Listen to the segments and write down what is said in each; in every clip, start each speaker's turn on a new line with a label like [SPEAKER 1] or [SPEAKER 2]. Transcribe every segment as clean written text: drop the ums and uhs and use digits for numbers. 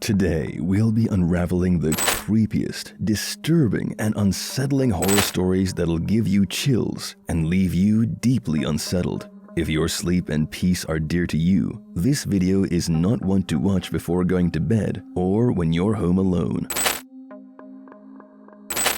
[SPEAKER 1] Today, we'll be unraveling the creepiest, disturbing, and unsettling horror stories that'll give you chills and leave you deeply unsettled. If your sleep and peace are dear to you, this video is not one to watch before going to bed or when you're home alone.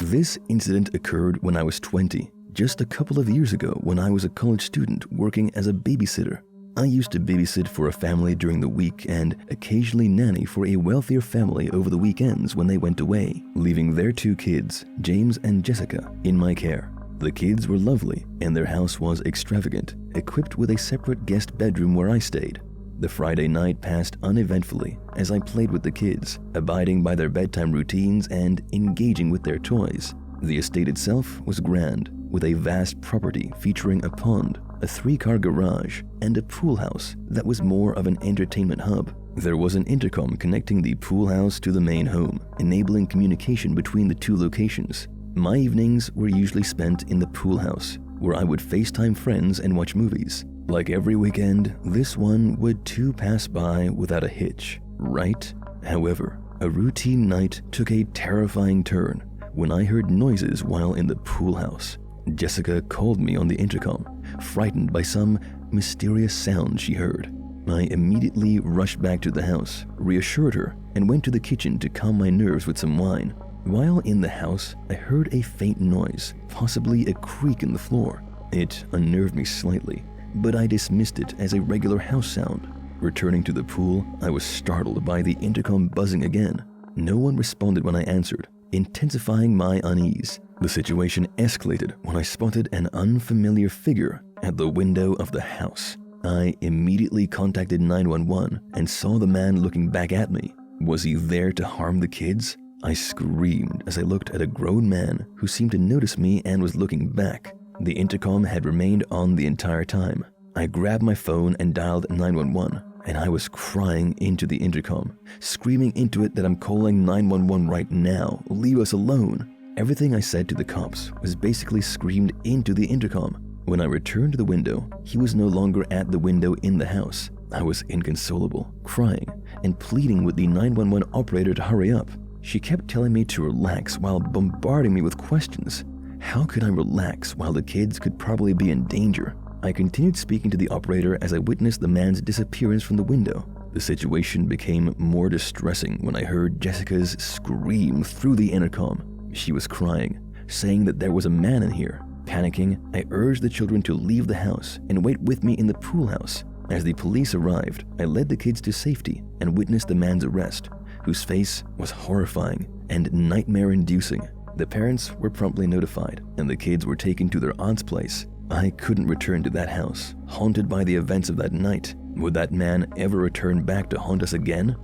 [SPEAKER 1] This incident occurred when I was 20, just a couple of years ago when I was a college student working as a babysitter. I used to babysit for a family during the week and occasionally nanny for a wealthier family over the weekends when they went away, leaving their two kids, James and Jessica, in my care. The kids were lovely and their house was extravagant, equipped with a separate guest bedroom where I stayed. The Friday night passed uneventfully as I played with the kids, abiding by their bedtime routines and engaging with their toys. The estate itself was grand, with a vast property featuring a pond, a 3-car garage, and a pool house that was more of an entertainment hub. There was an intercom connecting the pool house to the main home, enabling communication between the two locations. My evenings were usually spent in the pool house, where I would FaceTime friends and watch movies. Like every weekend, this one would too pass by without a hitch, right? However, a routine night took a terrifying turn when I heard noises while in the pool house. Jessica called me on the intercom, frightened by some mysterious sound she heard. I immediately rushed back to the house, reassured her, and went to the kitchen to calm my nerves with some wine. While in the house, I heard a faint noise, possibly a creak in the floor. It unnerved me slightly, but I dismissed it as a regular house sound. Returning to the pool, I was startled by the intercom buzzing again. No one responded when I answered, intensifying my unease. The situation escalated when I spotted an unfamiliar figure at the window of the house. I immediately contacted 911 and saw the man looking back at me. Was he there to harm the kids? I screamed as I looked at a grown man who seemed to notice me and was looking back. The intercom had remained on the entire time. I grabbed my phone and dialed 911, and I was crying into the intercom, screaming into it that I'm calling 911 right now, leave us alone. Everything I said to the cops was basically screamed into the intercom. When I returned to the window, he was no longer at the window in the house. I was inconsolable, crying, and pleading with the 911 operator to hurry up. She kept telling me to relax while bombarding me with questions. How could I relax while the kids could probably be in danger? I continued speaking to the operator as I witnessed the man's disappearance from the window. The situation became more distressing when I heard Jessica's scream through the intercom. She was crying, saying that there was a man in here. Panicking, I urged the children to leave the house and wait with me in the pool house. As the police arrived, I led the kids to safety and witnessed the man's arrest, whose face was horrifying and nightmare-inducing. The parents were promptly notified, and the kids were taken to their aunt's place. I couldn't return to that house, haunted by the events of that night. Would that man ever return back to haunt us again?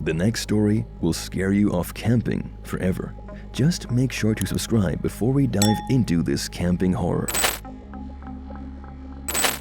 [SPEAKER 1] The next story will scare you off camping forever. Just make sure to subscribe before we dive into this camping horror.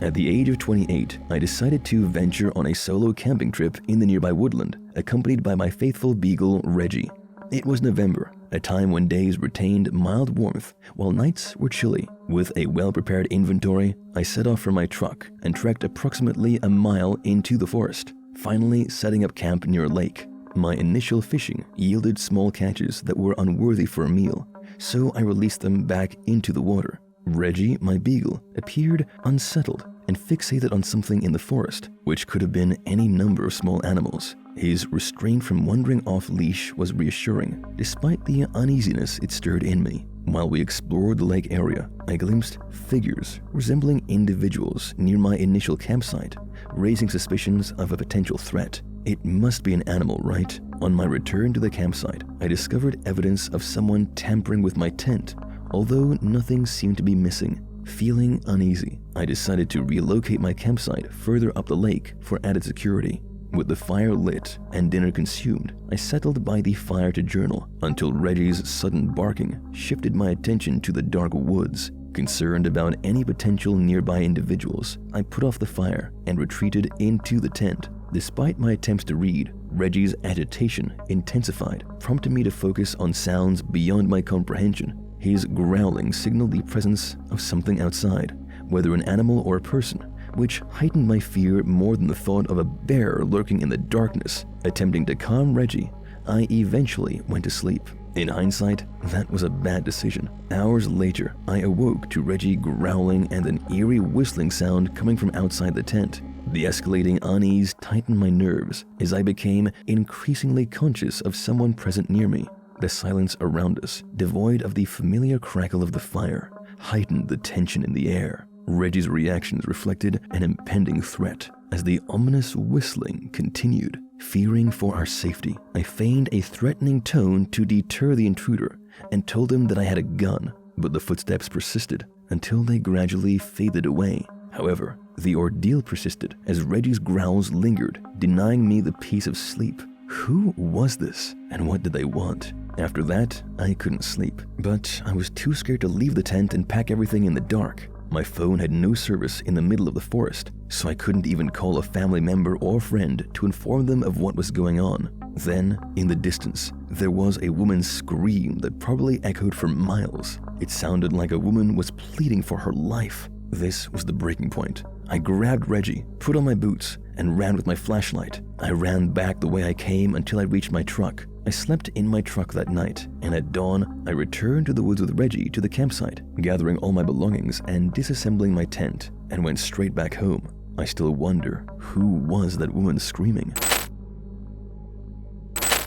[SPEAKER 1] At the age of 28, I decided to venture on a solo camping trip in the nearby woodland, accompanied by my faithful beagle, Reggie. It was November, a time when days retained mild warmth while nights were chilly. With a well-prepared inventory, I set off from my truck and trekked approximately a mile into the forest, finally setting up camp near a lake. My initial fishing yielded small catches that were unworthy for a meal, so I released them back into the water. Reggie, my beagle, appeared unsettled and fixated on something in the forest, which could have been any number of small animals. His restraint from wandering off leash was reassuring, despite the uneasiness it stirred in me. While we explored the lake area, I glimpsed figures resembling individuals near my initial campsite, raising suspicions of a potential threat. It must be an animal, right? On my return to the campsite, I discovered evidence of someone tampering with my tent, although nothing seemed to be missing. Feeling uneasy, I decided to relocate my campsite further up the lake for added security. With the fire lit and dinner consumed, I settled by the fire to journal until Reggie's sudden barking shifted my attention to the dark woods. Concerned about any potential nearby individuals, I put off the fire and retreated into the tent. Despite my attempts to read, Reggie's agitation intensified, prompting me to focus on sounds beyond my comprehension. His growling signaled the presence of something outside, whether an animal or a person. which heightened my fear more than the thought of a bear lurking in the darkness. Attempting to calm Reggie, I eventually went to sleep. In hindsight, that was a bad decision. Hours later, I awoke to Reggie growling and an eerie whistling sound coming from outside the tent. The escalating unease tightened my nerves as I became increasingly conscious of someone present near me. The silence around us, devoid of the familiar crackle of the fire, heightened the tension in the air. Reggie's reactions reflected an impending threat as the ominous whistling continued. Fearing for our safety, I feigned a threatening tone to deter the intruder and told him that I had a gun, but the footsteps persisted until they gradually faded away. However, the ordeal persisted as Reggie's growls lingered, denying me the peace of sleep. Who was this, and what did they want? After that, I couldn't sleep, but I was too scared to leave the tent and pack everything in the dark. My phone had no service in the middle of the forest, so I couldn't even call a family member or friend to inform them of what was going on. Then, in the distance, there was a woman's scream that probably echoed for miles. It sounded like a woman was pleading for her life. This was the breaking point. I grabbed Reggie, put on my boots, and ran with my flashlight. I ran back the way I came until I reached my truck. I slept in my truck that night, and at dawn, I returned to the woods with Reggie to the campsite, gathering all my belongings and disassembling my tent, and went straight back home. I still wonder, who was that woman screaming?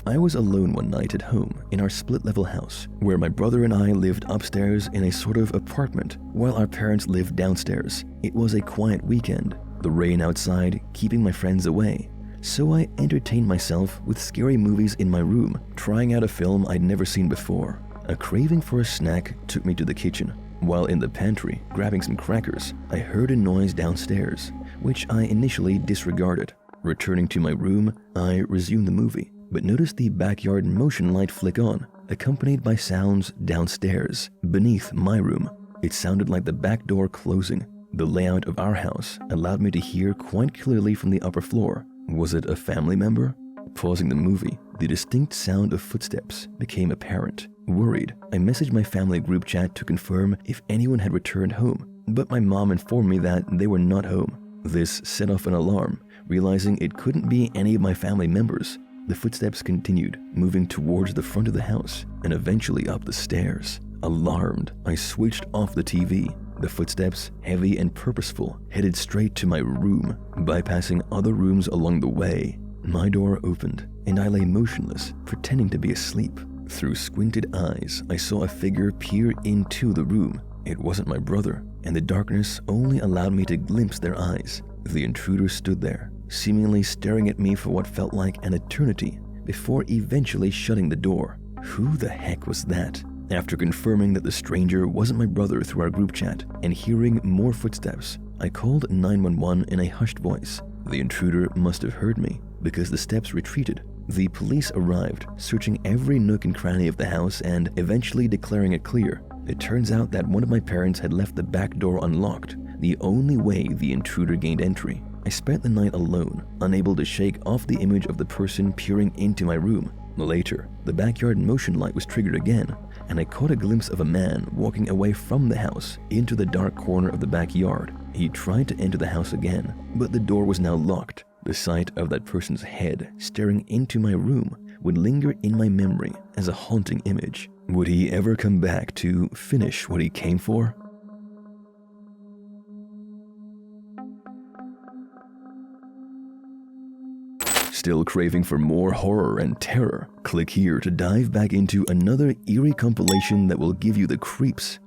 [SPEAKER 1] I was alone one night at home in our split-level house, where my brother and I lived upstairs in a sort of apartment, while our parents lived downstairs. It was a quiet weekend, the rain outside keeping my friends away. So I entertained myself with scary movies in my room, trying out a film I'd never seen before. A craving for a snack took me to the kitchen. While in the pantry, grabbing some crackers, I heard a noise downstairs, which I initially disregarded. Returning to my room, I resumed the movie, but noticed the backyard motion light flick on, accompanied by sounds downstairs, beneath my room. It sounded like the back door closing. The layout of our house allowed me to hear quite clearly from the upper floor. Was it a family member? Pausing the movie, the distinct sound of footsteps became apparent. Worried, I messaged my family group chat to confirm if anyone had returned home, but my mom informed me that they were not home. This set off an alarm, realizing it couldn't be any of my family members. The footsteps continued, moving towards the front of the house and eventually up the stairs. Alarmed, I switched off the TV. The footsteps, heavy and purposeful, headed straight to my room, bypassing other rooms along the way. My door opened, and I lay motionless, pretending to be asleep. Through squinted eyes, I saw a figure peer into the room. It wasn't my brother, and the darkness only allowed me to glimpse their eyes. The intruder stood there, seemingly staring at me for what felt like an eternity, before eventually shutting the door. Who the heck was that? After confirming that the stranger wasn't my brother through our group chat and hearing more footsteps, I called 911 in a hushed voice. The intruder must have heard me because the steps retreated. The police arrived, searching every nook and cranny of the house and eventually declaring it clear. It turns out that one of my parents had left the back door unlocked, the only way the intruder gained entry. I spent the night alone, unable to shake off the image of the person peering into my room. Later, the backyard motion light was triggered again, and I caught a glimpse of a man walking away from the house into the dark corner of the backyard. He tried to enter the house again, but the door was now locked. The sight of that person's head staring into my room would linger in my memory as a haunting image. Would he ever come back to finish what he came for? Still craving for more horror and terror? Click here to dive back into another eerie compilation that will give you the creeps.